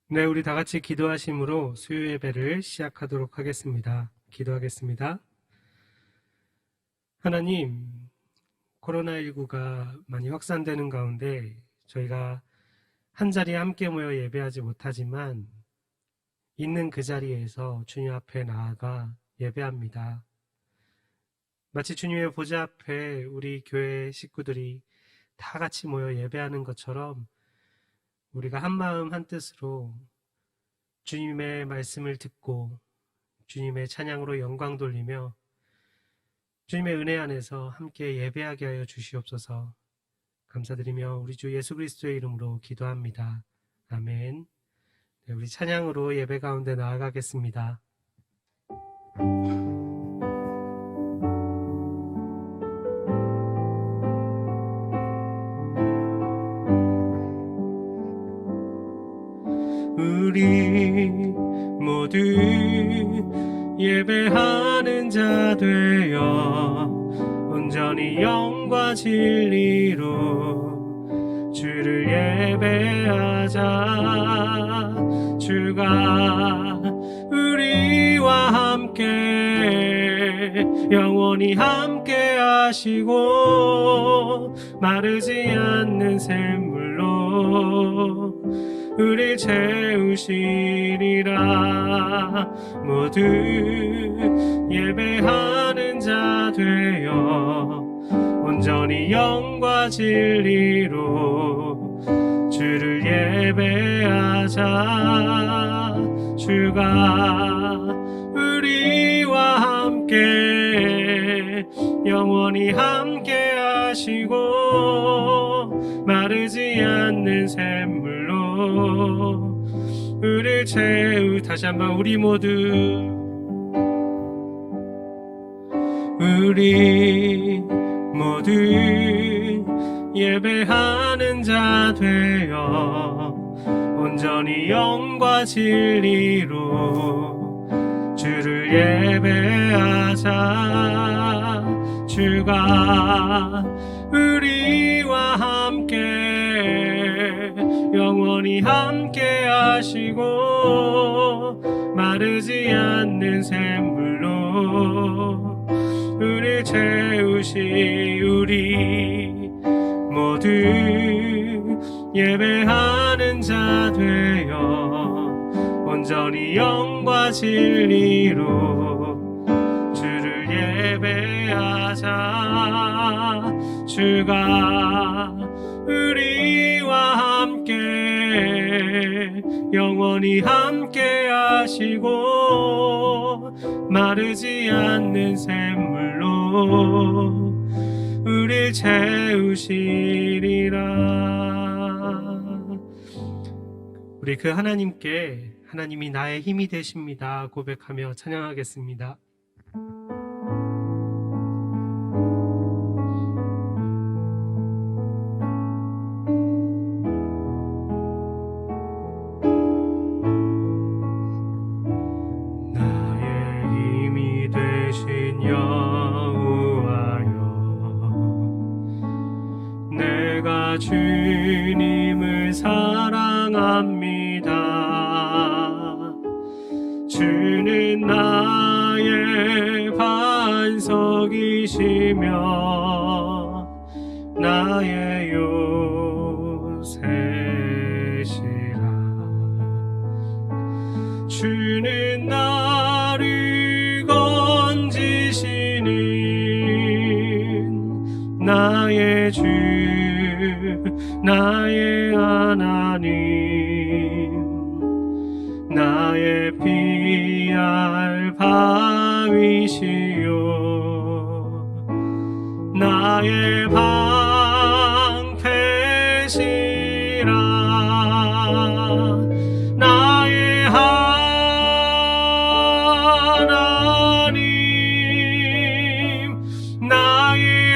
네, 우리 다 같이 기도하심으로 수요 예배를 시작하도록 하겠습니다. 기도하겠습니다. 하나님, 코로나19가 많이 확산되는 가운데 저희가 한 자리에 함께 모여 예배하지 못하지만 있는 그 자리에서 주님 앞에 나아가 예배합니다. 마치 주님의 보좌 앞에 우리 교회 식구들이 다 같이 모여 예배하는 것처럼 우리가 한 마음 한 뜻으로 주님의 말씀을 듣고 주님의 찬양으로 영광 돌리며 주님의 은혜 안에서 함께 예배하게 하여 주시옵소서. 감사드리며 우리 주 예수 그리스도의 이름으로 기도합니다. 아멘. 네, 우리 찬양으로 예배 가운데 나아가겠습니다. 우리 모두 예배하는 자 되어 온전히 영과 진리로 주를 예배하자. 주가 우리와 함께 영원히 함께 하시고 마르지 않는 샘물로 우리 채우시리라. 모두 예배하는 자 되어 온전히 영과 진리로 주를 예배하자. 주가 우리와 함께 영원히 함께 하시고 마르지 않는 샘물로 우리를 다시 한번 우리 모두 예배하는 자 되어 온전히 영과 진리로 주를 예배하자. 주가 우리와 함께 영원히 함께 하시고 마르지 않는 샘물로 우리 채우시. 우리 모두 예배하는 자 되어 온전히 영과 진리로 주를 예배하자. 주가 우리와 함께 영원히 함께 하시고 마르지 않는 샘물로 우리 채우시리라. 우리 그 하나님께 하나님이 나의 힘이 되십니다 고백하며 찬양하겠습니다. 나의 힘이 되신 여호와여, 내가 주님을 사랑합니다. 주는 나의 반석이시며 나의 요새시라. 주는 나를 건지시는 나의 주, 나의 하나님, 나의 피할 바위시요 나의 방패시라. 나의 하나님, 나의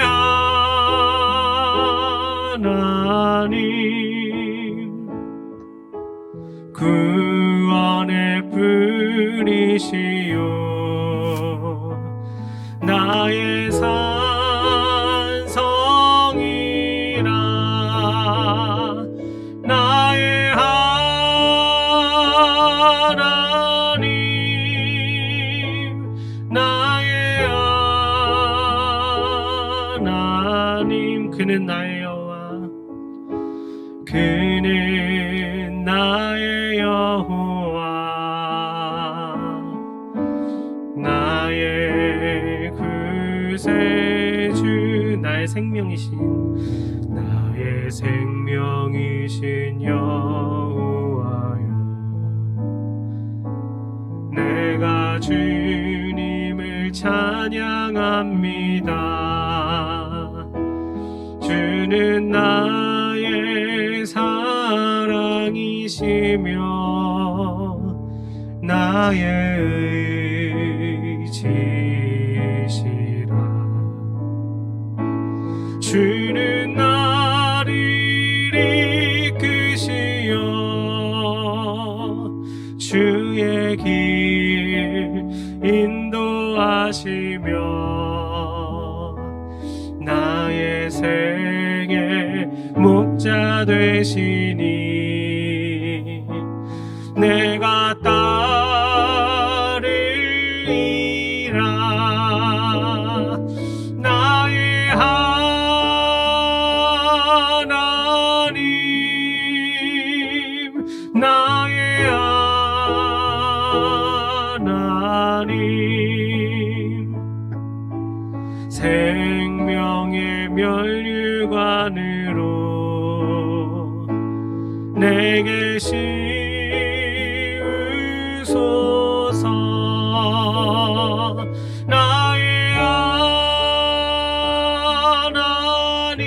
하나님, 구원의 뿌리시요 나의 산성이라. 나의 그는 나의 여호와, 그는 나의 여호와, 나의 구세주, 나의 생명이신, 나의 생명이신 여호와여, 내가 주님을 찬양합니다. 주는 나의 사랑이시며 나의 의지시라. 주는 나를 이끄시어 주의 길 인도하시며 나의 생의 목자 되시니 내가 따르리라. 나의 하나님, 나의 하나님, 생명의 면류관으로 내게 씌우소서. 나의 하나님,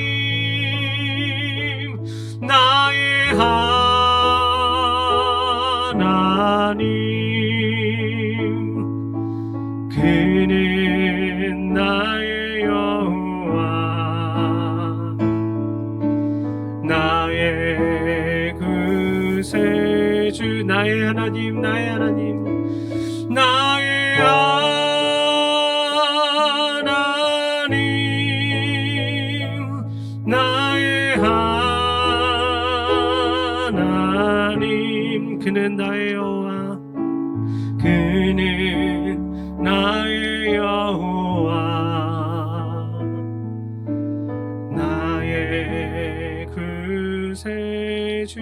나의 하나님, 그는 나의 여호와, 나의 구세주, 나의 하나님, 나의 하나님, 나의 하나님, 나의 하나님, 그는 나의 여호와, 그는 나의 여호와, 나의 구세주.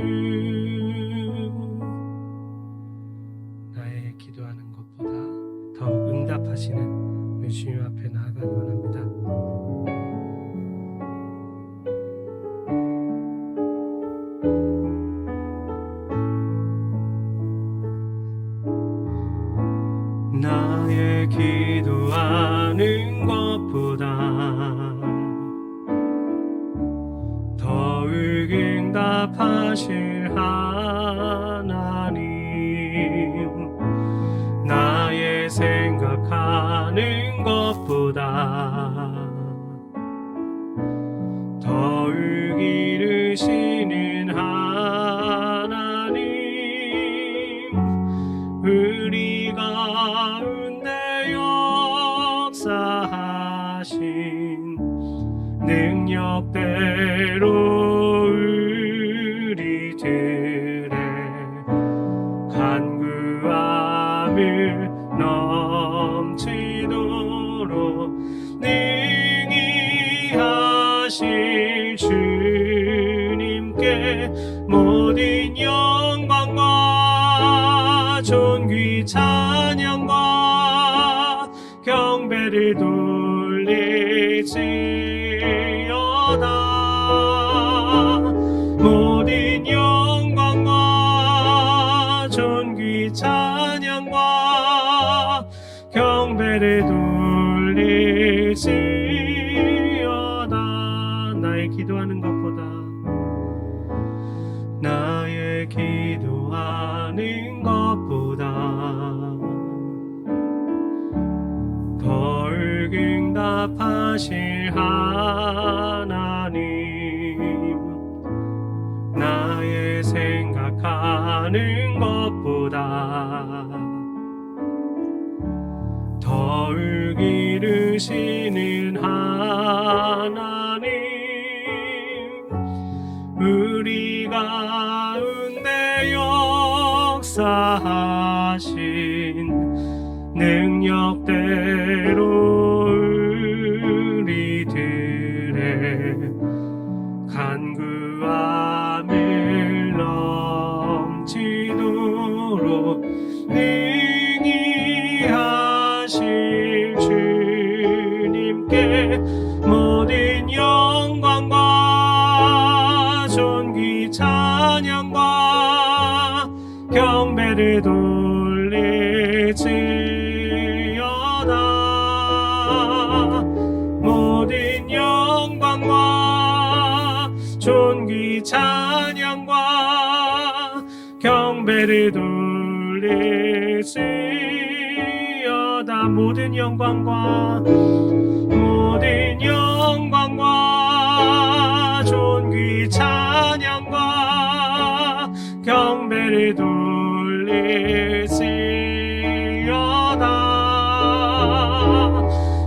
나의 기도하는 것보다 더욱 응답하시는 우리 주님 앞에 나아가기 원합니다. 나의 기도하는 것보다 더욱 응답하실 하나님, 나의 생각하는 것보다 더욱 이루시는 하나님, 우리 가운데 역사하신 능력대로 우리들의 간구함을 넘치도록 능히 하실 주님께 모든 영광과 존귀 찬양과 경배를 돌릴지어다. 모든 영광과 존귀 찬양과 경배를 돌릴지어다. 나의 기도하는 것보다, 나의 기도하는 것보다 더욱 응답하실 하나님, 나의 생각하는 것보다 더욱 이루시는 하나님, 우리 가운데 역사하신 능력대로 우리들의 경배를 돌릴지어다. 모든 영광과 존귀 찬양과 경배를 돌릴지어다. 모든 영광과 존귀 찬양과 경배를 돌릴지어다.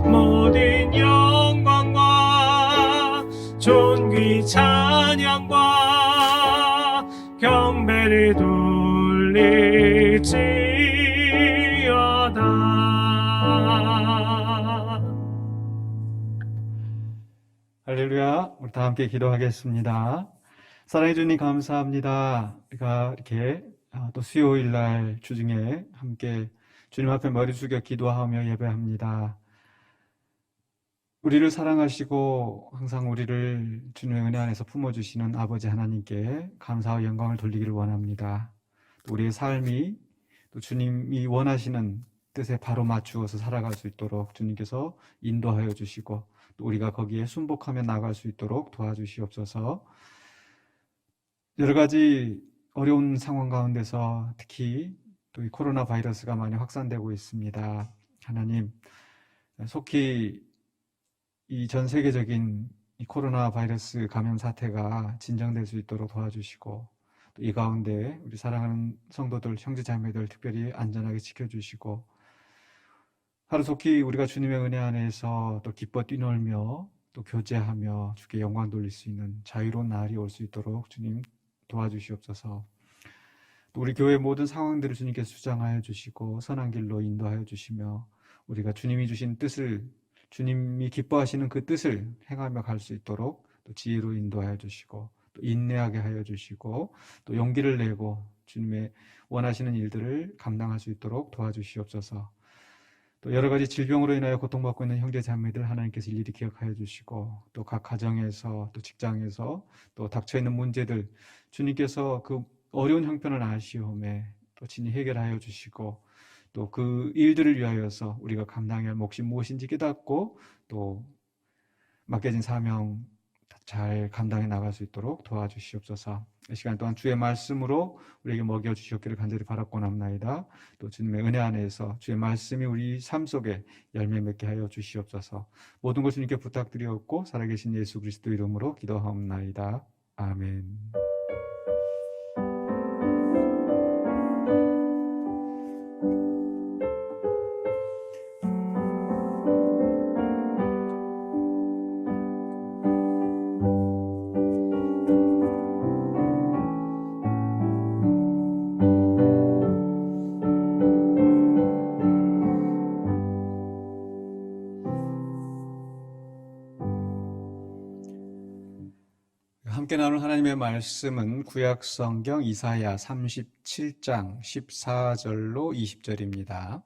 모든 영광과 존귀 찬양과 경배를 돌릴지어다. 할렐루야. 우리 다 함께 기도하겠습니다. 사랑해 주님 감사합니다. 우리가 이렇게 또 수요일 날 주중에 함께 주님 앞에 머리 숙여 기도하며 예배합니다. 우리를 사랑하시고 항상 우리를 주님의 은혜 안에서 품어주시는 아버지 하나님께 감사와 영광을 돌리기를 원합니다. 또 우리의 삶이 또 주님이 원하시는 뜻에 바로 맞추어서 살아갈 수 있도록 주님께서 인도하여 주시고 또 우리가 거기에 순복하며 나갈 수 있도록 도와주시옵소서. 여러 가지 어려운 상황 가운데서 특히 또 이 코로나 바이러스가 많이 확산되고 있습니다. 하나님, 속히 이 전 세계적인 이 코로나 바이러스 감염 사태가 진정될 수 있도록 도와주시고 또 이 가운데 우리 사랑하는 성도들, 형제자매들 특별히 안전하게 지켜주시고 하루속히 우리가 주님의 은혜 안에서 또 기뻐 뛰놀며 또 교제하며 주께 영광 돌릴 수 있는 자유로운 날이 올 수 있도록 주님 도와주시옵소서. 또 우리 교회 모든 상황들을 주님께서 주장하여 주시고 선한 길로 인도하여 주시며 우리가 주님이 주신 뜻을, 주님이 기뻐하시는 그 뜻을 행하며 갈 수 있도록 또 지혜로 인도하여 주시고 또 인내하게 하여 주시고 또 용기를 내고 주님의 원하시는 일들을 감당할 수 있도록 도와주시옵소서. 또 여러 가지 질병으로 인하여 고통받고 있는 형제 자매들 하나님께서 일일이 기억하여 주시고 또 각 가정에서 또 직장에서 또 닥쳐있는 문제들 주님께서 그 어려운 형편을 아시오매 또 친히 해결하여 주시고 또 그 일들을 위하여서 우리가 감당해야 할 몫이 무엇인지 깨닫고 또 맡겨진 사명 잘 감당해 나갈 수 있도록 도와주시옵소서. 이 시간 동안 주의 말씀으로 우리에게 먹여주시옵기를 간절히 바라고나옵나이다. 또 주님의 은혜 안에서 주의 말씀이 우리 삶 속에 열매 맺게 하여 주시옵소서. 모든 것 주님께 부탁드리옵고 살아계신 예수 그리스도 이름으로 기도하옵나이다. 아멘. 함께 나눌 하나님의 말씀은 구약성경 이사야 37장 14절로 20절입니다.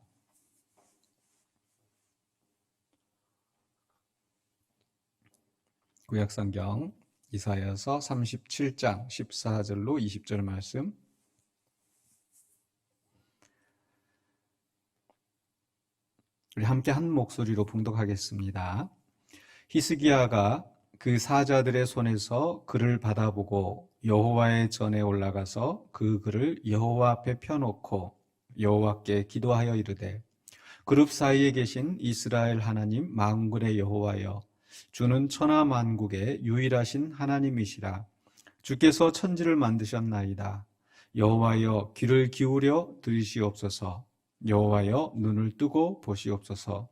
구약성경 이사야서 37장 14절로 20절 말씀. 우리 함께 한 목소리로 봉독하겠습니다. 히스기야가 그 사자들의 손에서 글을 받아보고 여호와의 전에 올라가서 그 글을 여호와 앞에 펴놓고 여호와께 기도하여 이르되 그룹 사이에 계신 이스라엘 하나님 만군의 여호와여 주는 천하 만국의 유일하신 하나님이시라. 주께서 천지를 만드셨나이다. 여호와여 귀를 기울여 들으시옵소서. 여호와여 눈을 뜨고 보시옵소서.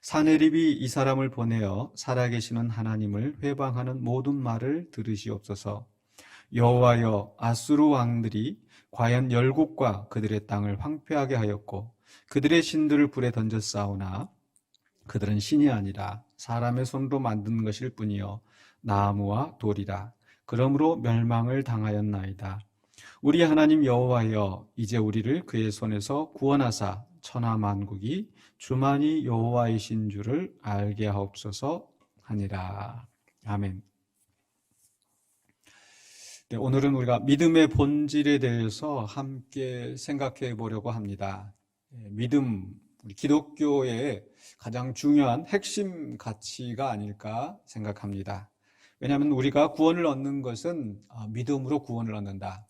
사네립이 이 사람을 보내어 살아계시는 하나님을 회방하는 모든 말을 들으시옵소서. 여호와여 아수르 왕들이 과연 열국과 그들의 땅을 황폐하게 하였고 그들의 신들을 불에 던졌사오나 그들은 신이 아니라 사람의 손으로 만든 것일 뿐이요 나무와 돌이라. 그러므로 멸망을 당하였나이다. 우리 하나님 여호와여 이제 우리를 그의 손에서 구원하사 천하 만국이 주만이 여호와이신 줄을 알게 하옵소서 하니라. 아멘. 네, 오늘은 우리가 믿음의 본질에 대해서 함께 생각해 보려고 합니다. 믿음, 우리 기독교의 가장 중요한 핵심 가치가 아닐까 생각합니다. 왜냐하면 우리가 구원을 얻는 것은 믿음으로 구원을 얻는다.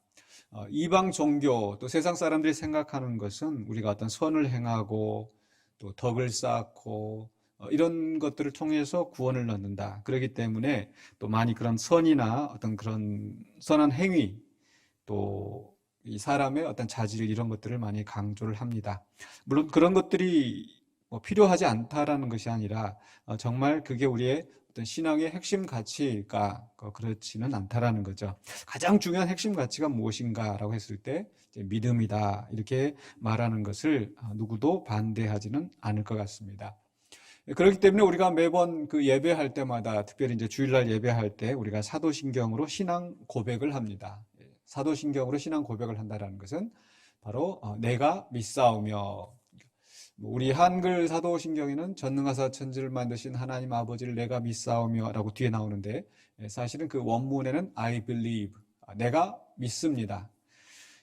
이방 종교 또 세상 사람들이 생각하는 것은 우리가 어떤 선을 행하고 또 덕을 쌓고 이런 것들을 통해서 구원을 얻는다. 그렇기 때문에 또 많이 그런 선이나 어떤 그런 선한 행위 또 이 사람의 어떤 자질 이런 것들을 많이 강조를 합니다. 물론 그런 것들이 필요하지 않다라는 것이 아니라 정말 그게 우리의 어떤 신앙의 핵심 가치일까? 그렇지는 않다라는 거죠. 가장 중요한 핵심 가치가 무엇인가라고 했을 때 이제 믿음이다 이렇게 말하는 것을 누구도 반대하지는 않을 것 같습니다. 그렇기 때문에 우리가 매번 그 예배할 때마다 특별히 이제 주일날 예배할 때 우리가 사도신경으로 신앙 고백을 합니다. 사도신경으로 신앙 고백을 한다는 것은 바로 내가 믿사오며, 우리 한글 사도신경에는 전능하사 천지를 만드신 하나님 아버지를 내가 믿사오며 라고 뒤에 나오는데 사실은 그 원문에는 I believe, 내가 믿습니다.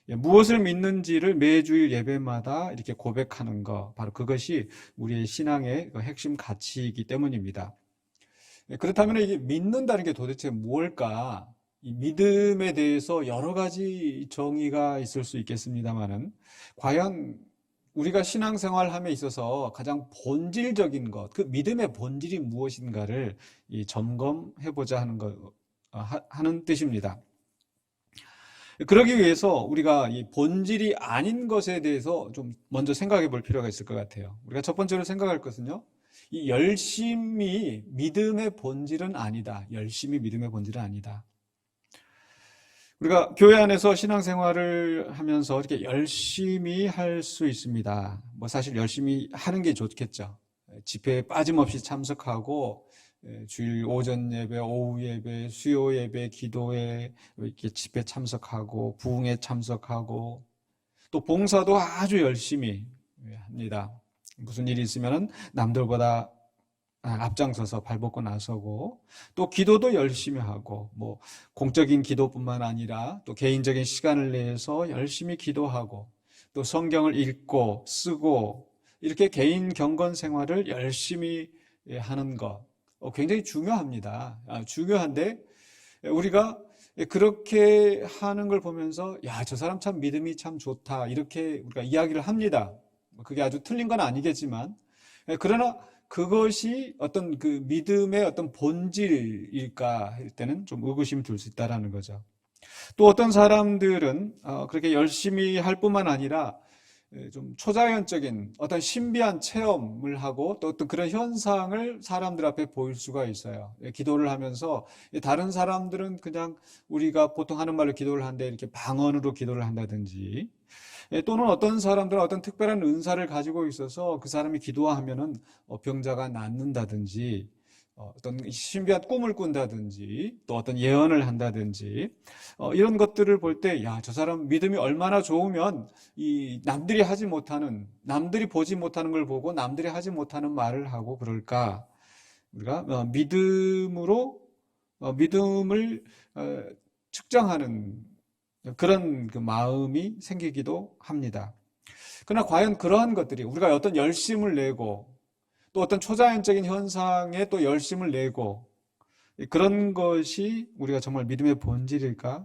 무엇을 믿는지를 매주일 예배마다 이렇게 고백하는 것, 바로 그것이 우리의 신앙의 핵심 가치이기 때문입니다. 그렇다면 이게 믿는다는 게 도대체 뭘까? 이 믿음에 대해서 여러 가지 정의가 있을 수 있겠습니다만은 과연 우리가 신앙생활함에 있어서 가장 본질적인 것, 그 믿음의 본질이 무엇인가를 점검해보자 하는 뜻입니다. 그러기 위해서 우리가 이 본질이 아닌 것에 대해서 좀 먼저 생각해 볼 필요가 있을 것 같아요. 우리가 첫 번째로 생각할 것은요, 이 열심이 믿음의 본질은 아니다. 열심이 믿음의 본질은 아니다. 우리가 교회 안에서 신앙생활을 하면서 이렇게 열심히 할 수 있습니다. 사실 열심히 하는 게 좋겠죠. 집회에 빠짐없이 참석하고 주일 오전 예배, 오후 예배, 수요 예배, 기도회 이렇게 집회 참석하고 부흥회 참석하고 또 봉사도 아주 열심히 합니다. 무슨 일이 있으면 남들보다 앞장서서 발벗고 나서고 또 기도도 열심히 하고 공적인 기도뿐만 아니라 또 개인적인 시간을 내서 열심히 기도하고 또 성경을 읽고 쓰고 이렇게 개인 경건 생활을 열심히 하는 것 굉장히 중요합니다. 중요한데 우리가 그렇게 하는 걸 보면서 야, 저 사람 참 믿음이 참 좋다 이렇게 우리가 이야기를 합니다. 그게 아주 틀린 건 아니겠지만 그러나 그것이 어떤 그 믿음의 어떤 본질일까 할 때는 좀 의구심이 들 수 있다라는 거죠. 또 어떤 사람들은 그렇게 열심히 할 뿐만 아니라 좀 초자연적인 어떤 신비한 체험을 하고 또 어떤 그런 현상을 사람들 앞에 보일 수가 있어요. 기도를 하면서 다른 사람들은 그냥 우리가 보통 하는 말로 기도를 하는데 이렇게 방언으로 기도를 한다든지 또는 어떤 사람들은 어떤 특별한 은사를 가지고 있어서 그 사람이 기도하면은 병자가 낫는다든지 어떤 신비한 꿈을 꾼다든지 또 어떤 예언을 한다든지 이런 것들을 볼 때 야, 저 사람 믿음이 얼마나 좋으면 이 남들이 하지 못하는 남들이 보지 못하는 걸 보고 남들이 하지 못하는 말을 하고 그럴까? 우리가 믿음을 측정하는 그런 그 마음이 생기기도 합니다. 그러나 과연 그러한 것들이 우리가 어떤 열심을 내고 또 어떤 초자연적인 현상에 또 열심을 내고 그런 것이 우리가 정말 믿음의 본질일까?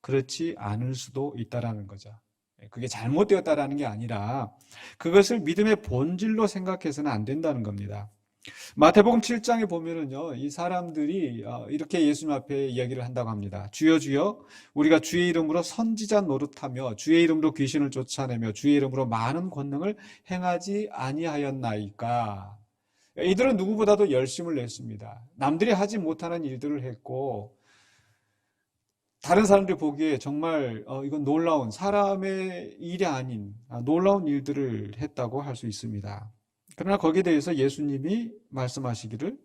그렇지 않을 수도 있다라는 거죠. 그게 잘못되었다라는 게 아니라 그것을 믿음의 본질로 생각해서는 안 된다는 겁니다. 마태복음 7장에 보면은요, 이 사람들이 이렇게 예수님 앞에 이야기를 한다고 합니다. 주여 주여 우리가 주의 이름으로 선지자 노릇하며 주의 이름으로 귀신을 쫓아내며 주의 이름으로 많은 권능을 행하지 아니하였나이까. 이들은 누구보다도 열심을 냈습니다. 남들이 하지 못하는 일들을 했고 다른 사람들이 보기에 정말 이건 놀라운 사람의 일이 아닌 놀라운 일들을 했다고 할 수 있습니다. 그러나 거기에 대해서 예수님이 말씀하시기를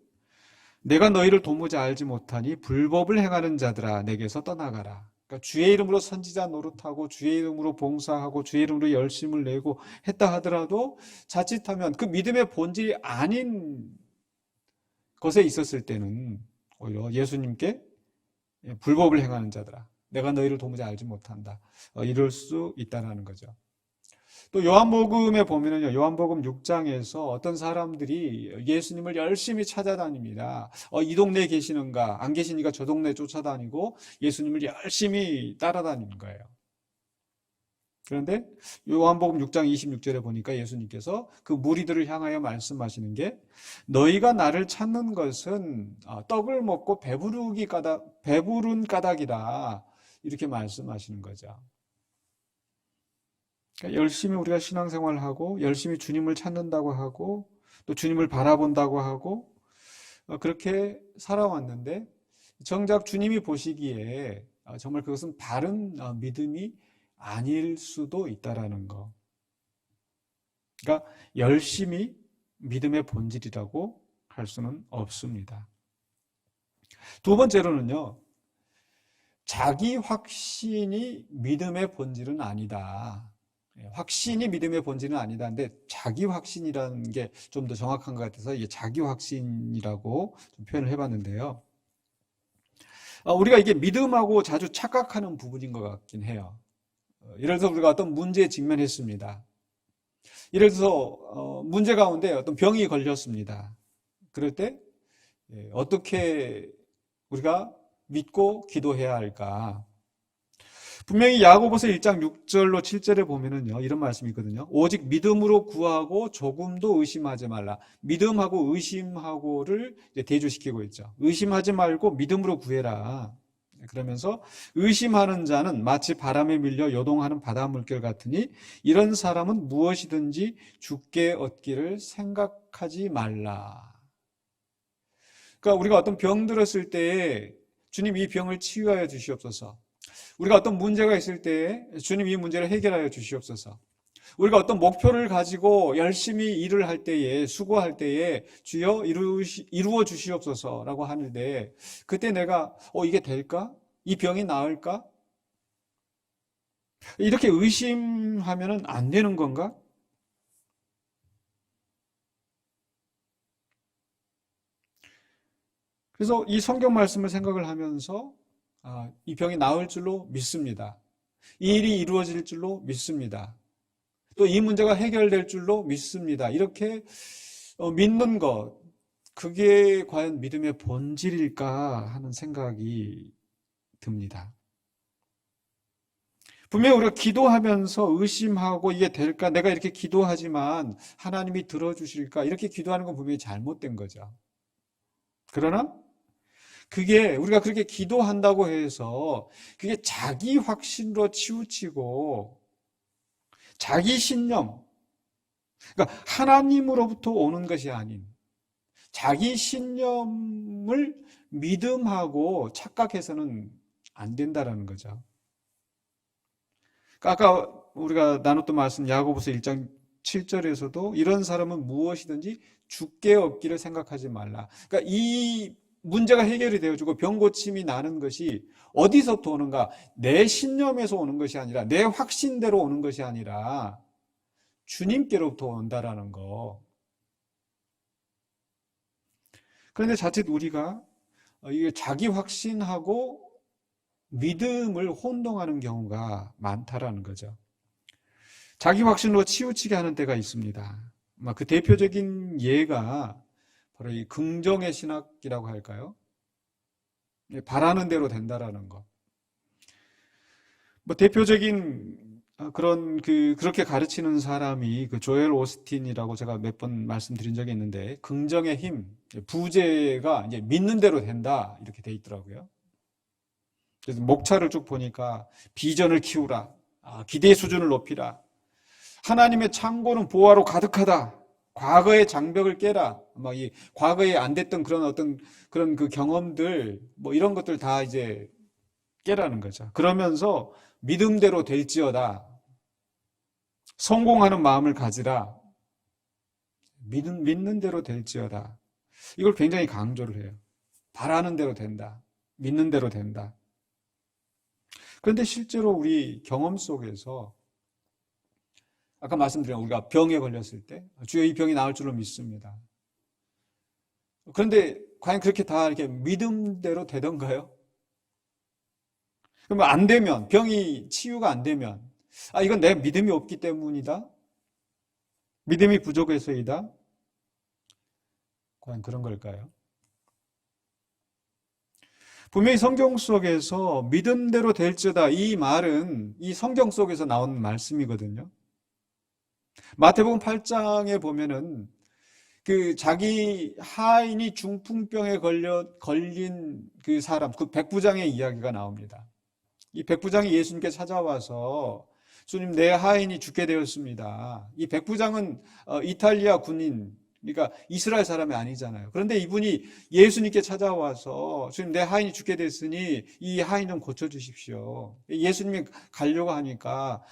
내가 너희를 도무지 알지 못하니 불법을 행하는 자들아 내게서 떠나가라. 그러니까 주의 이름으로 선지자 노릇하고 주의 이름으로 봉사하고 주의 이름으로 열심을 내고 했다 하더라도 자칫하면 그 믿음의 본질이 아닌 것에 있었을 때는 오히려 예수님께 불법을 행하는 자들아 내가 너희를 도무지 알지 못한다. 이럴 수 있다는 거죠. 또 요한복음에 보면은요, 요한복음 6장에서 어떤 사람들이 예수님을 열심히 찾아다닙니다. 이 동네에 계시는가? 안 계시니까 저 동네에 쫓아다니고 예수님을 열심히 따라다니는 거예요. 그런데 요한복음 6장 26절에 보니까 예수님께서 그 무리들을 향하여 말씀하시는 게 너희가 나를 찾는 것은 떡을 먹고 배부른 까닭이다. 이렇게 말씀하시는 거죠. 그러니까 열심히 우리가 신앙생활을 하고 열심히 주님을 찾는다고 하고 또 주님을 바라본다고 하고 그렇게 살아왔는데 정작 주님이 보시기에 정말 그것은 바른 믿음이 아닐 수도 있다라는 거. 그러니까 열심히 믿음의 본질이라고 할 수는 없습니다. 두 번째로는요, 자기 확신이 믿음의 본질은 아니다. 확신이 믿음의 본질은 아니다. 근데 자기 확신이라는 게 좀 더 정확한 것 같아서 이게 자기 확신이라고 좀 표현을 해봤는데요. 우리가 이게 믿음하고 자주 착각하는 부분인 것 같긴 해요. 예를 들어서 우리가 어떤 문제에 직면했습니다. 예를 들어서 문제 가운데 어떤 병이 걸렸습니다. 그럴 때 어떻게 우리가 믿고 기도해야 할까? 분명히 야고보서 1장 6절로 7절에 보면은요, 이런 말씀이 있거든요. 오직 믿음으로 구하고 조금도 의심하지 말라. 믿음하고 의심하고를 대조시키고 있죠. 의심하지 말고 믿음으로 구해라. 그러면서 의심하는 자는 마치 바람에 밀려 요동하는 바다 물결 같으니 이런 사람은 무엇이든지 주께 얻기를 생각하지 말라. 그러니까 우리가 어떤 병 들었을 때에 주님 이 병을 치유하여 주시옵소서. 우리가 어떤 문제가 있을 때에 주님 이 문제를 해결하여 주시옵소서. 우리가 어떤 목표를 가지고 열심히 일을 할 때에 수고할 때에 주여 이루어 주시옵소서라고 하는데 그때 내가 이게 될까? 이 병이 나을까? 이렇게 의심하면 안 되는 건가? 그래서 이 성경 말씀을 생각을 하면서 이 병이 나을 줄로 믿습니다. 이 일이 이루어질 줄로 믿습니다. 또 이 문제가 해결될 줄로 믿습니다. 이렇게 믿는 것, 그게 과연 믿음의 본질일까 하는 생각이 듭니다. 분명히 우리가 기도하면서 의심하고 이게 될까? 내가 이렇게 기도하지만 하나님이 들어주실까? 이렇게 기도하는 건 분명히 잘못된 거죠. 그러나 그게 우리가 그렇게 기도한다고 해서 그게 자기 확신으로 치우치고 자기 신념, 그러니까 하나님으로부터 오는 것이 아닌 자기 신념을 믿음하고 착각해서는 안 된다라는 거죠. 그러니까 아까 우리가 나눴던 말씀 야고보서 1장 7절에서도 이런 사람은 무엇이든지 주께 얻기를 생각하지 말라. 그러니까 이 문제가 해결이 되어지고 병 고침이 나는 것이 어디서부터 오는가? 내 신념에서 오는 것이 아니라 내 확신대로 오는 것이 아니라 주님께로부터 온다라는 거. 그런데 자칫 우리가 이게 자기 확신하고 믿음을 혼동하는 경우가 많다라는 거죠. 자기 확신으로 치우치게 하는 때가 있습니다. 그 대표적인 예가 바로 이 긍정의 신학이라고 할까요? 바라는 대로 된다라는 거. 대표적인 그렇게 가르치는 사람이 조엘 오스틴이라고 제가 몇 번 말씀드린 적이 있는데, 긍정의 힘, 부제가 이제 믿는 대로 된다 이렇게 돼 있더라고요. 그래서 목차를 쭉 보니까 비전을 키우라, 기대 수준을 높이라, 하나님의 창고는 보화로 가득하다, 과거의 장벽을 깨라, 이 과거에 안 됐던 그런 그 경험들, 이런 것들 다 이제 깨라는 거죠. 그러면서 믿음대로 될지어다, 성공하는 마음을 가지라, 믿는 대로 될지어다. 이걸 굉장히 강조를 해요. 바라는 대로 된다, 믿는 대로 된다. 그런데 실제로 우리 경험 속에서 아까 말씀드린 우리가 병에 걸렸을 때 주여 이 병이 나을 줄로 믿습니다. 그런데 과연 그렇게 다 이렇게 믿음대로 되던가요? 그러면 안 되면, 병이 치유가 안 되면, 이건 내 믿음이 없기 때문이다. 믿음이 부족해서이다. 과연 그런 걸까요? 분명히 성경 속에서 믿음대로 될지어다 이 말은 이 성경 속에서 나온 말씀이거든요. 마태복음 8장에 보면은 그 자기 하인이 중풍병에 걸린 그 사람, 그 백부장의 이야기가 나옵니다. 이 백부장이 예수님께 찾아와서 주님, 내 하인이 죽게 되었습니다. 이 백부장은 이탈리아 군인, 그러니까 이스라엘 사람이 아니잖아요. 그런데 이분이 예수님께 찾아와서 주님, 내 하인이 죽게 됐으니 이 하인 좀 고쳐주십시오. 예수님이 가려고 하니까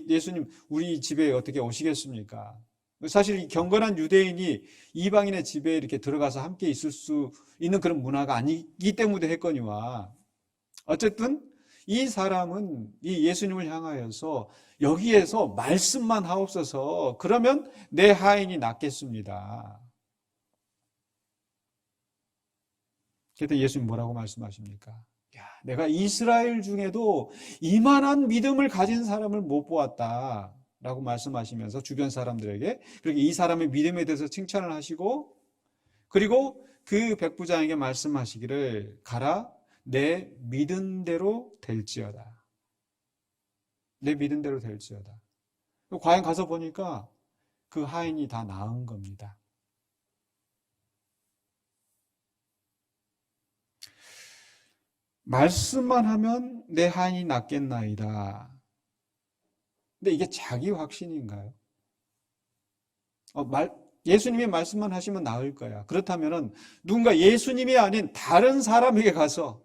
예수님 우리 집에 어떻게 오시겠습니까? 사실 이 경건한 유대인이 이방인의 집에 이렇게 들어가서 함께 있을 수 있는 그런 문화가 아니기 때문에 했거니와 어쨌든 이 사람은 이 예수님을 향하여서 여기에서 말씀만 하옵소서, 그러면 내 하인이 낫겠습니다. 그때 예수님 뭐라고 말씀하십니까? 내가 이스라엘 중에도 이만한 믿음을 가진 사람을 못 보았다 라고 말씀하시면서 주변 사람들에게 그렇게 이 사람의 믿음에 대해서 칭찬을 하시고, 그리고 그 백부장에게 말씀하시기를 가라, 내 믿은 대로 될지어다. 내 믿은 대로 될지어다. 과연 가서 보니까 그 하인이 다 나은 겁니다. 말씀만 하면 내 하인이 낫겠나이다. 근데 이게 자기 확신인가요? 예수님이 말씀만 하시면 나을 거야. 그렇다면은 누군가 예수님이 아닌 다른 사람에게 가서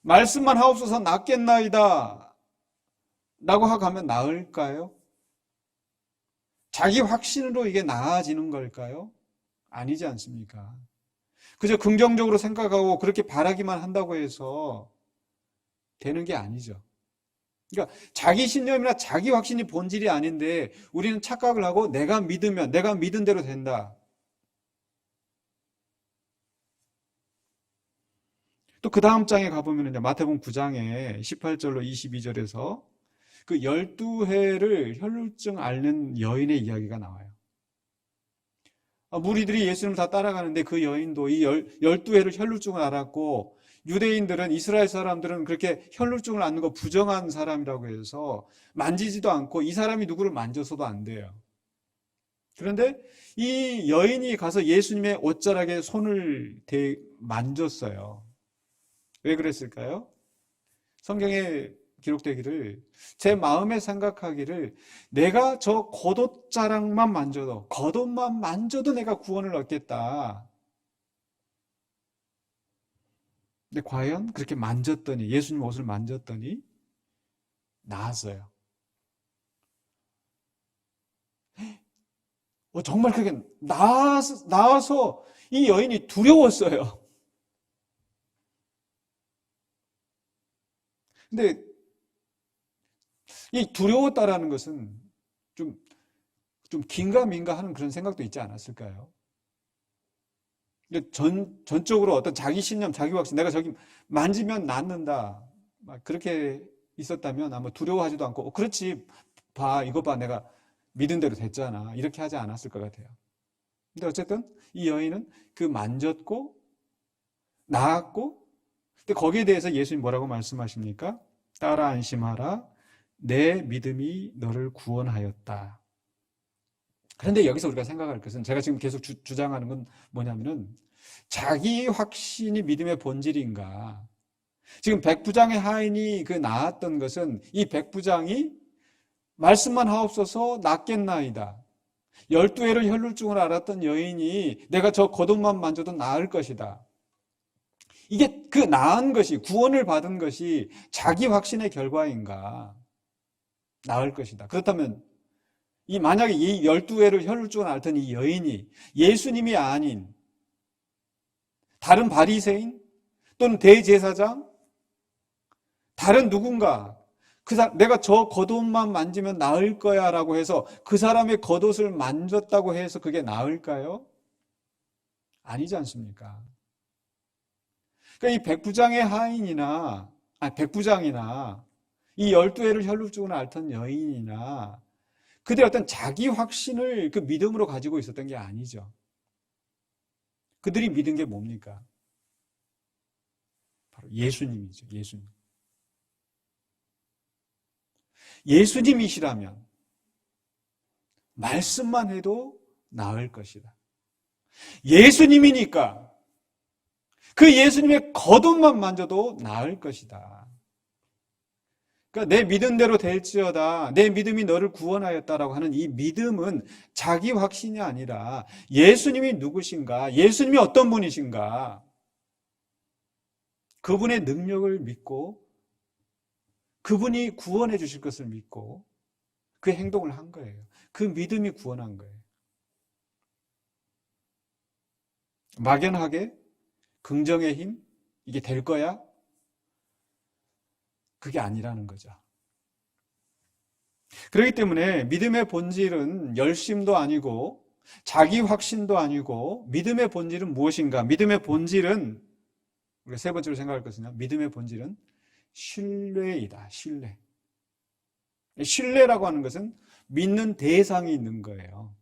말씀만 하옵소서 낫겠나이다 라고 하고 하면 나을까요? 자기 확신으로 이게 나아지는 걸까요? 아니지 않습니까? 그저 긍정적으로 생각하고 그렇게 바라기만 한다고 해서 되는 게 아니죠. 그러니까 자기 신념이나 자기 확신이 본질이 아닌데 우리는 착각을 하고 내가 믿으면 내가 믿은 대로 된다. 또 그 다음 장에 가보면 이제 마태복음 9장에 18절로 22절에서 그 12해를 혈루증 앓는 여인의 이야기가 나와요. 무리들이 예수님을 다 따라가는데 그 여인도 이 12해를 혈루증을 앓았고, 유대인들은, 이스라엘 사람들은 그렇게 혈루증을 앓는 거 부정한 사람이라고 해서 만지지도 않고 이 사람이 누구를 만져서도 안 돼요. 그런데 이 여인이 가서 예수님의 옷자락에 손을 만졌어요. 왜 그랬을까요? 성경에 기록되기를, 제 마음에 생각하기를 내가 저 겉옷자락만 만져도, 겉옷만 만져도 내가 구원을 얻겠다. 근데 과연 그렇게 만졌더니, 예수님 옷을 만졌더니 나았어요. 정말 그게 나아서 이 여인이 두려웠어요. 근데 이 두려웠다라는 것은 좀 긴가민가 하는 그런 생각도 있지 않았을까요? 근데 전적으로 어떤 자기 신념, 자기 확신, 내가 저기 만지면 낫는다, 막 그렇게 있었다면 아마 두려워하지도 않고, 그렇지, 이거 봐, 내가 믿은 대로 됐잖아, 이렇게 하지 않았을 것 같아요. 근데 어쨌든 이 여인은 그 만졌고 나았고, 근데 거기에 대해서 예수님 뭐라고 말씀하십니까? 따라 안심하라, 내 믿음이 너를 구원하였다. 그런데 여기서 우리가 생각할 것은, 제가 지금 계속 주장하는 건 뭐냐면은, 자기 확신이 믿음의 본질인가? 지금 백부장의 하인이 나았던 것은 이 백부장이 말씀만 하옵소서 낫겠나이다, 12해를 혈루증을 앓았던 여인이 내가 저 겉옷만 만져도 나을 것이다, 이게 그 나은 것이, 구원을 받은 것이 자기 확신의 결과인가? 나을 것이다. 그렇다면 만약에 이 12해를 혈루증을 앓던 이 여인이 예수님이 아닌 다른 바리새인 또는 대제사장, 다른 누군가, 내가 저 겉옷만 만지면 나을 거야 라고 해서 그 사람의 겉옷을 만졌다고 해서 그게 나을까요? 아니지 않습니까? 그러니까 이 백부장의 하인이나 백부장이나 이 12해를 혈루증으로 앓던 여인이나 그들의 어떤 자기 확신을 그 믿음으로 가지고 있었던 게 아니죠. 그들이 믿은 게 뭡니까? 바로 예수님이죠. 예수님. 예수님이시라면 말씀만 해도 나을 것이다. 예수님이니까 그 예수님의 겉옷만 만져도 나을 것이다. 그러니까 내 믿은 대로 될지어다. 내 믿음이 너를 구원하였다라고 하는 이 믿음은 자기 확신이 아니라 예수님이 누구신가? 예수님이 어떤 분이신가? 그분의 능력을 믿고 그분이 구원해 주실 것을 믿고 그 행동을 한 거예요. 그 믿음이 구원한 거예요. 막연하게 긍정의 힘? 이게 될 거야? 그게 아니라는 거죠. 그렇기 때문에 믿음의 본질은 열심도 아니고 자기 확신도 아니고 믿음의 본질은 무엇인가? 믿음의 본질은 우리가 세 번째로 생각할 것은요. 믿음의 본질은 신뢰이다. 신뢰. 신뢰라고 하는 것은 믿는 대상이 있는 거예요.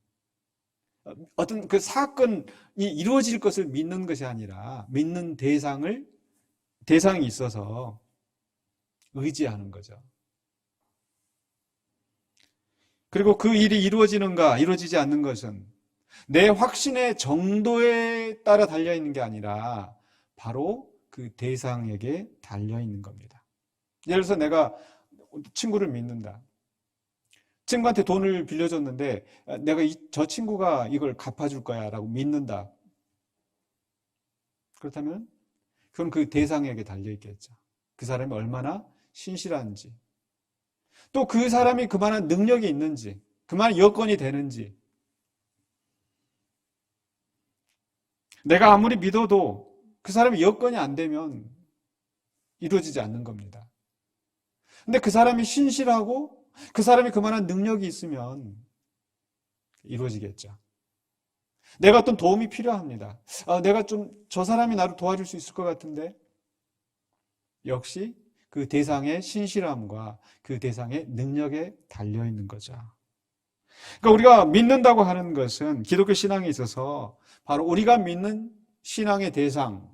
어떤 그 사건이 이루어질 것을 믿는 것이 아니라 믿는 대상이 있어서 의지하는 거죠. 그리고 그 일이 이루어지는가 이루어지지 않는 것은 내 확신의 정도에 따라 달려있는 게 아니라 바로 그 대상에게 달려있는 겁니다. 예를 들어서 내가 친구를 믿는다. 친구한테 돈을 빌려줬는데 내가 저 친구가 이걸 갚아줄 거야 라고 믿는다. 그렇다면 그건 그 대상에게 달려있겠죠. 그 사람이 얼마나 신실한지, 또 그 사람이 그만한 능력이 있는지, 그만한 여건이 되는지. 내가 아무리 믿어도 그 사람이 여건이 안 되면 이루어지지 않는 겁니다. 근데 그 사람이 신실하고 그 사람이 그만한 능력이 있으면 이루어지겠죠. 내가 어떤 도움이 필요합니다. 내가 저 사람이 나를 도와줄 수 있을 것 같은데, 역시 그 대상의 신실함과 그 대상의 능력에 달려있는 거죠. 그러니까 우리가 믿는다고 하는 것은 기독교 신앙에 있어서 바로 우리가 믿는 신앙의 대상,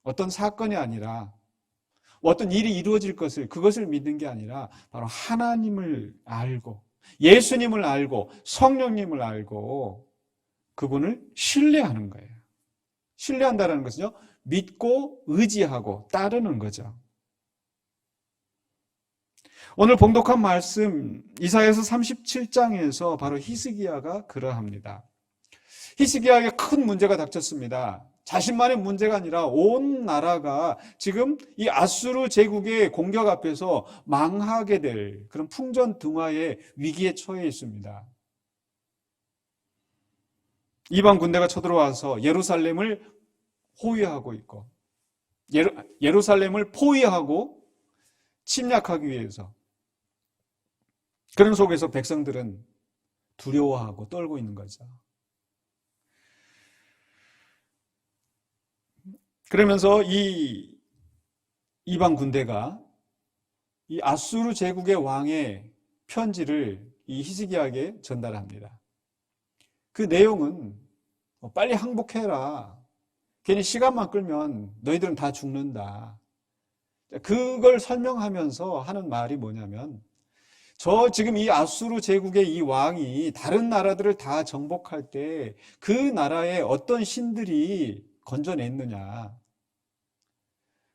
어떤 사건이 아니라 어떤 일이 이루어질 그것을 믿는 게 아니라 바로 하나님을 알고 예수님을 알고 성령님을 알고 그분을 신뢰하는 거예요. 신뢰한다는 것은요, 믿고 의지하고 따르는 거죠. 오늘 봉독한 말씀 이사야서 37장에서 바로 히스기야가 그러합니다. 히스기야에게 큰 문제가 닥쳤습니다. 자신만의 문제가 아니라 온 나라가 지금 이 아수르 제국의 공격 앞에서 망하게 될 그런 풍전등화의 위기에 처해 있습니다. 이방 군대가 쳐들어와서 예루살렘을 호위하고 있고 예루살렘을 포위하고 침략하기 위해서, 그런 속에서 백성들은 두려워하고 떨고 있는 거죠. 그러면서 이 이방 군대가 이 아수르 제국의 왕의 편지를 이 히스기야에게 전달합니다. 그 내용은 빨리 항복해라. 괜히 시간만 끌면 너희들은 다 죽는다. 그걸 설명하면서 하는 말이 뭐냐면, 지금 이 아수르 제국의 이 왕이 다른 나라들을 다 정복할 때 그 나라에 어떤 신들이 건져냈느냐.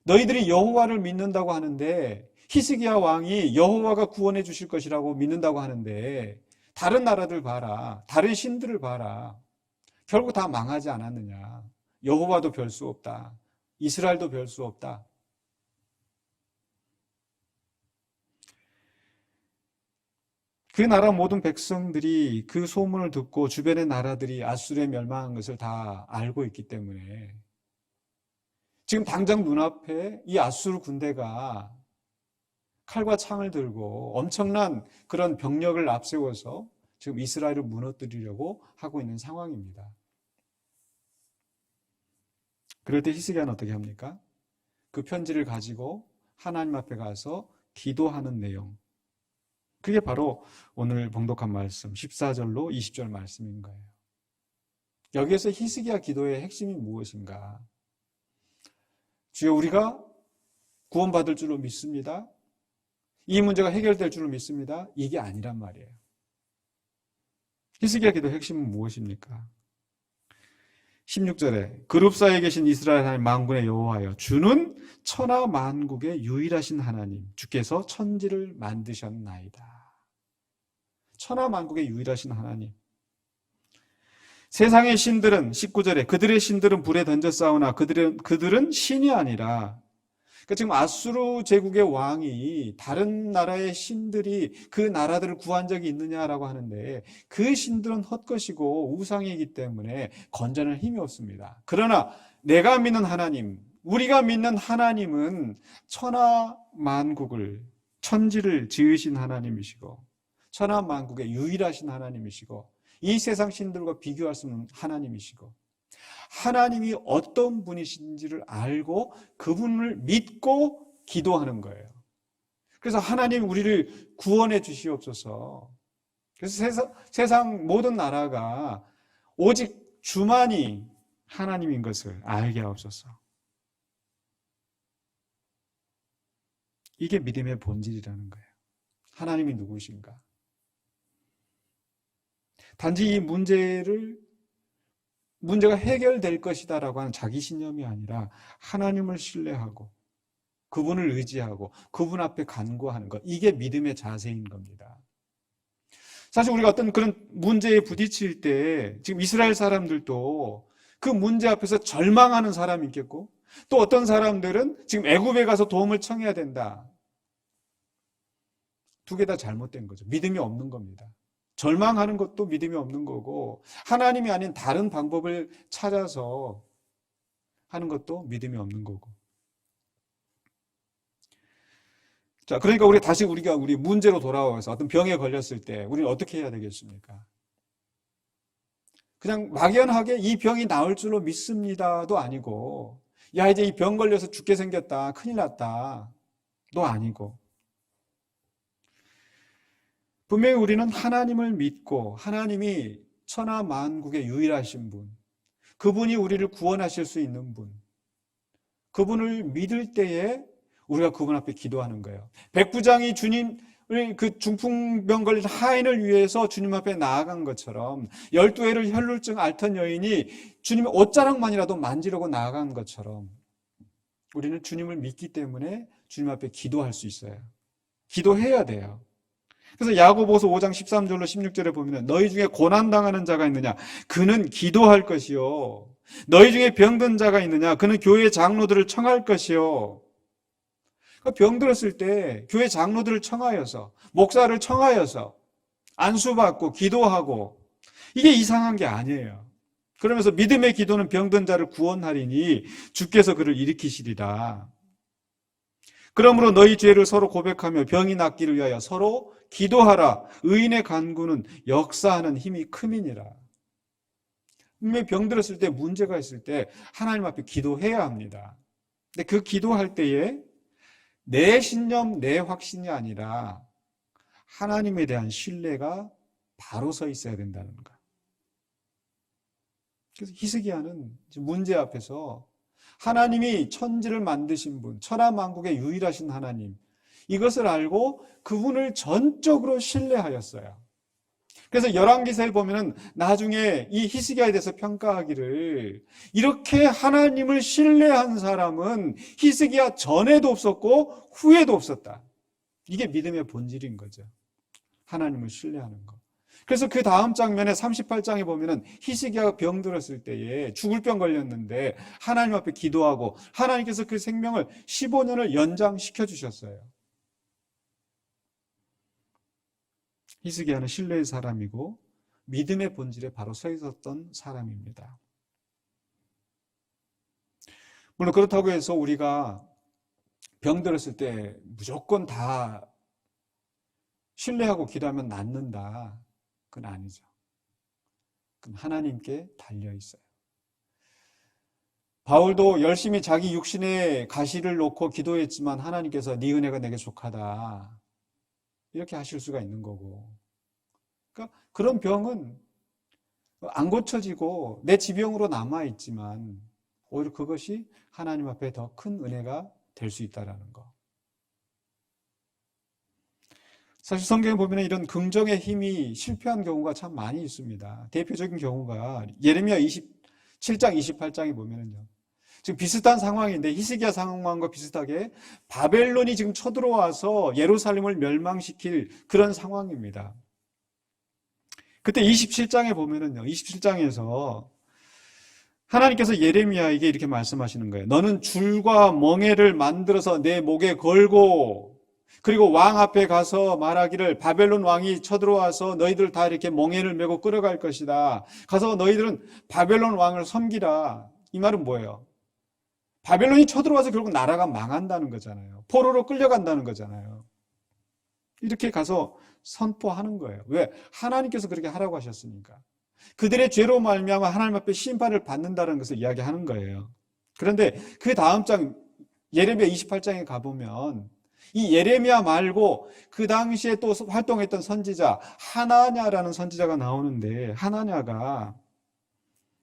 너희들이 여호와를 믿는다고 하는데, 히스기야 왕이 여호와가 구원해 주실 것이라고 믿는다고 하는데 다른 나라들 봐라. 다른 신들을 봐라. 결국 다 망하지 않았느냐. 여호와도 별 수 없다. 이스라엘도 별 수 없다. 그 나라 모든 백성들이 그 소문을 듣고 주변의 나라들이 아수르에 멸망한 것을 다 알고 있기 때문에 지금 당장 눈앞에 이 아수르 군대가 칼과 창을 들고 엄청난 그런 병력을 앞세워서 지금 이스라엘을 무너뜨리려고 하고 있는 상황입니다. 그럴 때 히스기야는 어떻게 합니까? 그 편지를 가지고 하나님 앞에 가서 기도하는 내용. 그게 바로 오늘 봉독한 말씀 14절로 20절 말씀인 거예요. 여기에서 히스기야 기도의 핵심이 무엇인가? 주여, 우리가 구원받을 줄로 믿습니다. 이 문제가 해결될 줄로 믿습니다. 이게 아니란 말이에요. 히스기야 기도의 핵심은 무엇입니까? 16절에 그룹 사이에 계신 이스라엘 하나님 만군의 여호와여, 주는 천하 만국의 유일하신 하나님, 주께서 천지를 만드셨나이다. 천하 만국의 유일하신 하나님. 세상의 신들은 19절에 그들의 신들은 불에 던져 싸우나 그들은 신이 아니라, 그러니까 지금 아수르 제국의 왕이 다른 나라의 신들이 그 나라들을 구한 적이 있느냐라고 하는데, 그 신들은 헛것이고 우상이기 때문에 건져낼 힘이 없습니다. 그러나 내가 믿는 하나님, 우리가 믿는 하나님은 천하 만국을, 천지를 지으신 하나님이시고 천하 만국의 유일하신 하나님이시고 이 세상 신들과 비교할 수 없는 하나님이시고, 하나님이 어떤 분이신지를 알고 그분을 믿고 기도하는 거예요. 그래서 하나님 우리를 구원해 주시옵소서. 그래서 세상 모든 나라가 오직 주만이 하나님인 것을 알게 하옵소서. 이게 믿음의 본질이라는 거예요. 하나님이 누구신가? 단지 이 문제가 해결될 것이다라고 하는 자기 신념이 아니라 하나님을 신뢰하고 그분을 의지하고 그분 앞에 간구하는 것, 이게 믿음의 자세인 겁니다. 사실 우리가 어떤 그런 문제에 부딪힐 때 지금 이스라엘 사람들도 그 문제 앞에서 절망하는 사람이 있겠고, 또 어떤 사람들은 지금 애굽에 가서 도움을 청해야 된다. 두 개 다 잘못된 거죠. 믿음이 없는 겁니다. 절망하는 것도 믿음이 없는 거고, 하나님이 아닌 다른 방법을 찾아서 하는 것도 믿음이 없는 거고. 자, 그러니까 우리 문제로 돌아와서 어떤 병에 걸렸을 때 우리는 어떻게 해야 되겠습니까? 그냥 막연하게 이 병이 나을 줄로 믿습니다도 아니고, 야, 이제 이 병 걸려서 죽게 생겼다, 큰일 났다 도 아니고, 분명히 우리는 하나님을 믿고 하나님이 천하 만국의 유일하신 분, 그분이 우리를 구원하실 수 있는 분, 그분을 믿을 때에 우리가 그분 앞에 기도하는 거예요. 백부장이 주님을, 그 중풍병 걸린 하인을 위해서 주님 앞에 나아간 것처럼, 12해를 혈루증 앓던 여인이 주님의 옷자락만이라도 만지려고 나아간 것처럼, 우리는 주님을 믿기 때문에 주님 앞에 기도할 수 있어요. 기도해야 돼요. 그래서 야고보서 5장 13절로 16절에 보면, 너희 중에 고난당하는 자가 있느냐? 그는 기도할 것이요. 너희 중에 병든 자가 있느냐? 그는 교회 장로들을 청할 것이요. 병 들었을 때 교회 장로들을 청하여서, 목사를 청하여서 안수받고 기도하고, 이게 이상한 게 아니에요. 그러면서 믿음의 기도는 병든 자를 구원하리니 주께서 그를 일으키시리라. 그러므로 너희 죄를 서로 고백하며 병이 낫기를 위하여 서로 기도하라. 의인의 간구는 역사하는 힘이 큼이니라. 분명히 병 들었을 때, 문제가 있을 때 하나님 앞에 기도해야 합니다. 근데 그 기도할 때에 내 신념, 내 확신이 아니라 하나님에 대한 신뢰가 바로 서 있어야 된다는 거. 그래서 히스기야는 문제 앞에서 하나님이 천지를 만드신 분, 천하 만국의 유일하신 하나님, 이것을 알고 그분을 전적으로 신뢰하였어요. 그래서 열왕기서에 보면은 나중에 이 히스기야에 대해서 평가하기를, 이렇게 하나님을 신뢰한 사람은 히스기야 전에도 없었고 후에도 없었다. 이게 믿음의 본질인 거죠. 하나님을 신뢰하는 거. 그래서 그 다음 장면에 38장에 보면은 히스기야가 병 들었을 때에 죽을 병 걸렸는데 하나님 앞에 기도하고 하나님께서 그 생명을 15년을 연장시켜 주셨어요. 히스기야는 신뢰의 사람이고 믿음의 본질에 바로 서 있었던 사람입니다. 물론 그렇다고 해서 우리가 병 들었을 때 무조건 다 신뢰하고 기도하면 낫는다, 그건 아니죠. 그건 하나님께 달려 있어요. 바울도 열심히 자기 육신에 가시를 놓고 기도했지만 하나님께서 네 은혜가 내게 족하다 이렇게 하실 수가 있는 거고, 그러니까 그런 병은 안 고쳐지고 내 지병으로 남아있지만 오히려 그것이 하나님 앞에 더 큰 은혜가 될 수 있다는 거. 사실 성경에 보면 이런 긍정의 힘이 실패한 경우가 참 많이 있습니다. 대표적인 경우가 예레미야 27장 28장에 보면은요, 지금 비슷한 상황인데 히스기야 상황과 비슷하게 바벨론이 지금 쳐들어와서 예루살렘을 멸망시킬 그런 상황입니다. 그때 27장에 보면은요, 27장에서 하나님께서 예레미야에게 이렇게 말씀하시는 거예요. 너는 줄과 멍에를 만들어서 내 목에 걸고, 그리고 왕 앞에 가서 말하기를 바벨론 왕이 쳐들어와서 너희들 다 이렇게 멍에를 메고 끌어갈 것이다. 가서 너희들은 바벨론 왕을 섬기라. 이 말은 뭐예요? 바벨론이 쳐들어와서 결국 나라가 망한다는 거잖아요. 포로로 끌려간다는 거잖아요. 이렇게 가서 선포하는 거예요. 왜? 하나님께서 그렇게 하라고 하셨으니까. 그들의 죄로 말미암아 하나님 앞에 심판을 받는다는 것을 이야기하는 거예요. 그런데 그 다음 장 예레미야 28장에 가보면 이 예레미야 말고 그 당시에 또 활동했던 선지자 하나냐라는 선지자가 나오는데, 하나냐가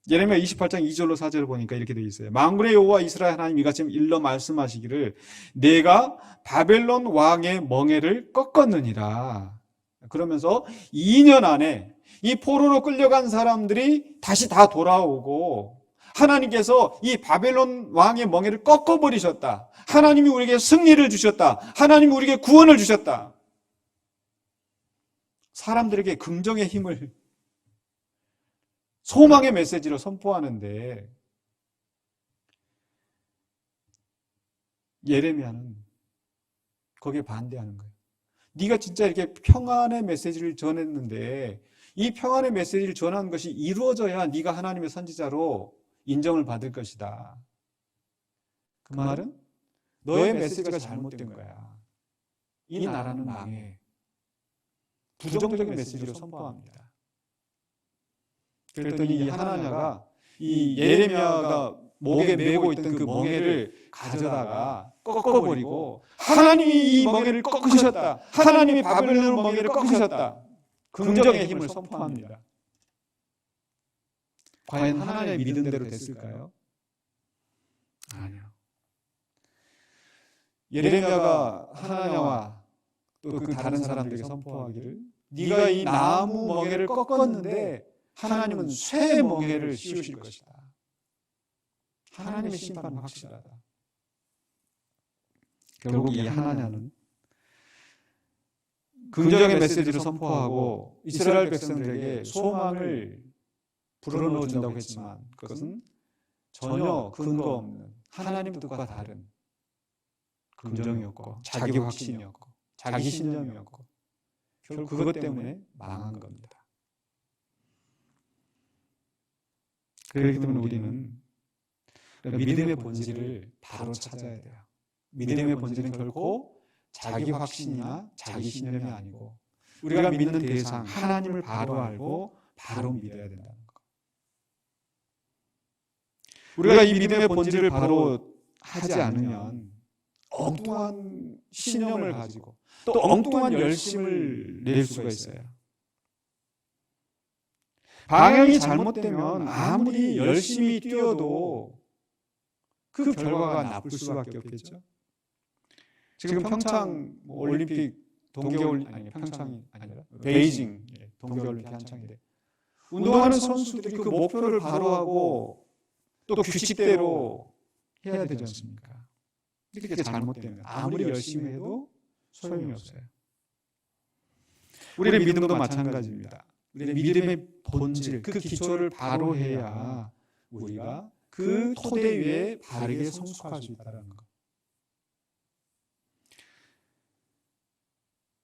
예레미야 28장 2절로 4절을 보니까 이렇게 되어 있어요. 만군의 여호와 이스라엘 하나님 이같이 일러 말씀하시기를 내가 바벨론 왕의 멍에를 꺾었느니라. 그러면서 2년 안에 이 포로로 끌려간 사람들이 다시 다 돌아오고 하나님께서 이 바벨론 왕의 멍에를 꺾어버리셨다. 하나님이 우리에게 승리를 주셨다. 하나님이 우리에게 구원을 주셨다. 사람들에게 긍정의 힘을, 소망의 메시지를 선포하는데 예레미야는 거기에 반대하는 거예요. 네가 진짜 이렇게 평안의 메시지를 전했는데 이 평안의 메시지를 전하는 것이 이루어져야 네가 하나님의 선지자로 인정을 받을 것이다. 그 말은 너의 메시지가 잘못된 거야. 이 나라는 망해. 부정적인 메시지를 선포합니다. 그랬더니 이 하나냐가 이 예레미야가 목에 메고 있던 그 멍에를 가져다가 꺾어버리고 하나님이 이 멍에를 꺾으셨다. 하나님이 바벨론 멍에를 꺾으셨다. 긍정의 힘을 선포합니다. 과연 하나님의 믿은 대로 됐을까요? 아니요. 예레미야가 하나냐와 또 그 다른 사람들에게 선포하기를 네가 이 나무 멍에를 꺾었는데 하나님은 쇠 멍에를 씌우실 것이다. 하나님의 심판은 확실하다. 결국 이 하나냐는 긍정의 메시지를 선포하고 이스라엘 백성들에게 소망을 불어넣어 준다고 했지만 그것은 전혀 근거 없는 하나님 뜻과 다른 긍정이었고 자기 확신이었고 자기 신념이었고 결국 그것 때문에 망한 겁니다. 그렇기 때문에 우리는 믿음의 본질을 바로 찾아야 돼요. 믿음의 본질은 결코 자기 확신이나 자기 신념이 아니고 우리가 믿는 대상 하나님을 바로 알고 바로 믿어야 된다는 것. 우리가 이 믿음의 본질을 바로 하지 않으면 엉뚱한 신념을 가지고 또 엉뚱한 열심을 낼 수가 있어요. 방향이 잘못되면 아무리 열심히 뛰어도 그 결과가 나쁠 수밖에 없겠죠. 지금 평창 올림픽 동계올림픽 아니 평창이 아니라 베이징 동계올림픽 한창인데 운동하는 선수들이 그 목표를 바로하고 또 규칙대로 해야 되지 않습니까? 이렇게 잘못되면 아무리 열심히 해도 소용이 없어요. 우리의 믿음도 마찬가지입니다. 우리의 믿음의 본질, 그 기초를 바로 해야 우리가 그 토대 위에 바르게 성숙할 수 있다는 것.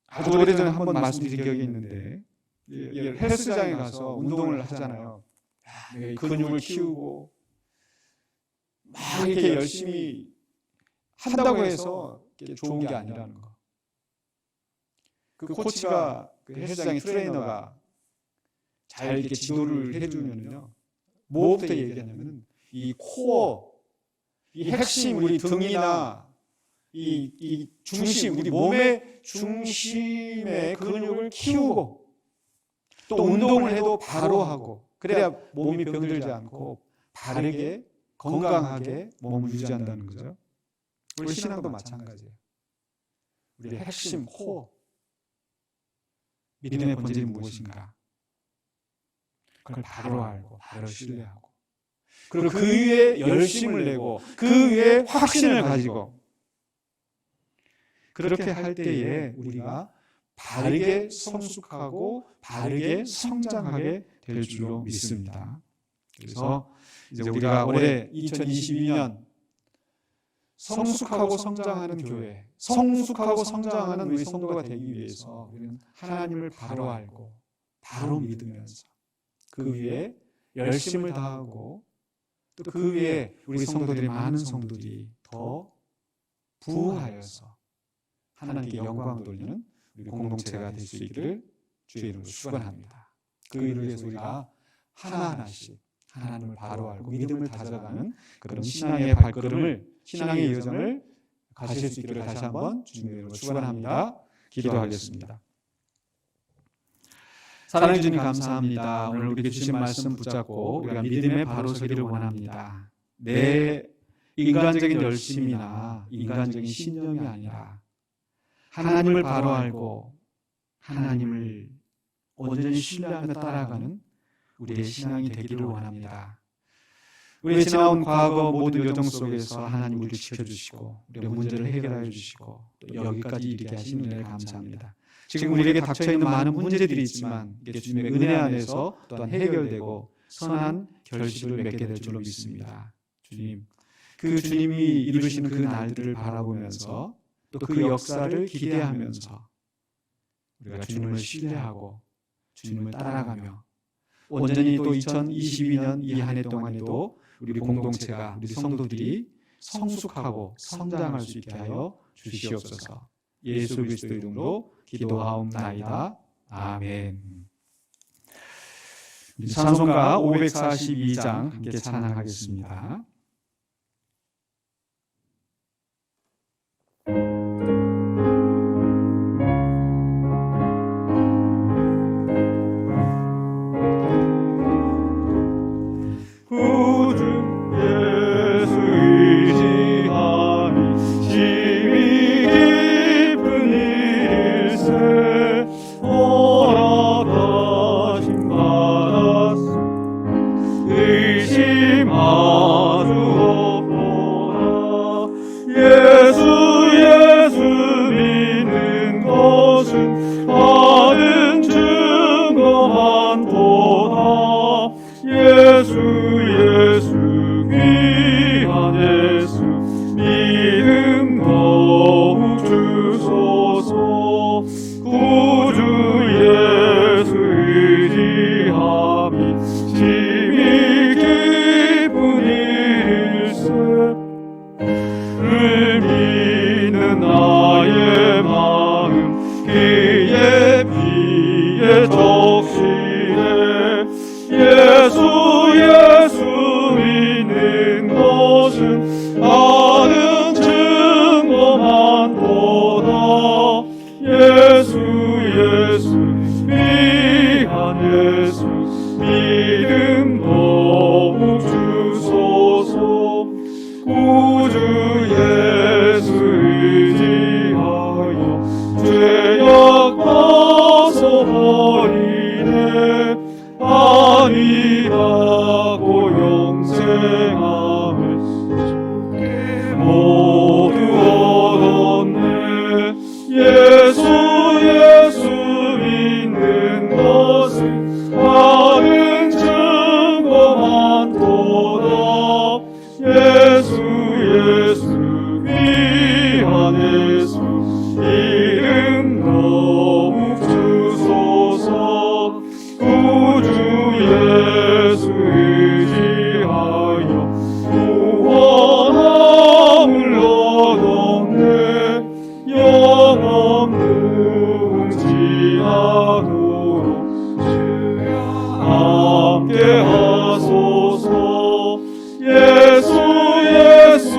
아주 오래전에 한번 말씀드린 기억이 있는데 헬스장에 가서 운동을 하잖아요. 근육을 키우고 막 이렇게 열심히 한다고 해서 좋은 게 아니라는 거. 그 코치가 그 헬스장의 트레이너가 잘 이렇게 지도를 해주면요, 뭐부터 얘기하냐면 이 코어 이 핵심, 우리 등이나 이 중심, 우리 몸의 중심의 근육을 키우고 또 운동을 해도 바로 하고 그래야 몸이 병들지 않고 바르게 건강하게 몸을 유지한다는 거죠. 우리 신앙도 마찬가지예요. 우리의 핵심, 코어, 믿음의 본질이 무엇인가? 그걸 바로 알고 바로 신뢰하고 그리고 그 위에 열심을 내고 그 위에 확신을 가지고 그렇게 할 때에 우리가 바르게 성숙하고 바르게 성장하게 될 줄로 믿습니다. 그래서 이제 우리가 올해 2022년 성숙하고 성장하는 교회, 성숙하고 성장하는 우리 성도가 되기 위해서 우리는 하나님을 바로 알고 바로 믿으면서 그 위에 열심을 다하고 또 그 위에 우리 성도들이 많은 성도들이 더 부하여서 하나님께 영광 돌리는 우리 공동체가 될 수 있기를 주의 이름으로 축원합니다. 그 일을 위해서 우리가 하나하나씩 하나님을 바로 알고 믿음을 다져가는 그런 신앙의 발걸음을, 신앙의 여정을 가실 수 있기를 다시 한번 주님의 이름으로 축원합니다. 기도하겠습니다. 사랑해 주님 감사합니다. 오늘 우리에게 주신 말씀 붙잡고 우리가 믿음에 바로 서기를 원합니다. 내 인간적인 열심이나 인간적인 신념이 아니라 하나님을 바로 알고 하나님을 온전히 신뢰하며 따라가는 우리의 신앙이 되기를 원합니다. 우리의 지나온 과거 모든 여정 속에서 하나님 우리를 지켜주시고 우리의 문제를 해결하여 주시고 또 여기까지 이르게 하신 은혜를 감사합니다. 지금 우리에게 닥쳐있는 많은 문제들이 있지만 이게 주님의 은혜 안에서 또한 해결되고 선한 결실을 맺게 될 줄로 믿습니다. 주님, 그 주님이 이루시는 그 날들을 바라보면서 또 그 역사를 기대하면서 우리가 주님을 신뢰하고 주님을 따라가며 온전히 또 2022년 이 한 해 동안에도 우리 공동체가 우리 성도들이 성숙하고 성장할 수 있게 하여 주시옵소서. 예수 그리스도의 이름으로 기도하옵나이다. 아멘. 찬송가 542장 함께 찬양하겠습니다. 함께 하소서. 예수 예수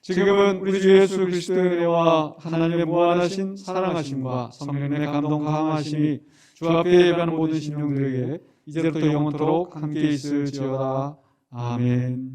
지금은 우리 주 예수 그리스도의 은혜와 하나님의 무한하신 사랑하심과 성령의 감동 강하심이 주 앞에 예배하는 모든 심령들에게 이제부터 영원토록 함께 있을지어다. 아멘.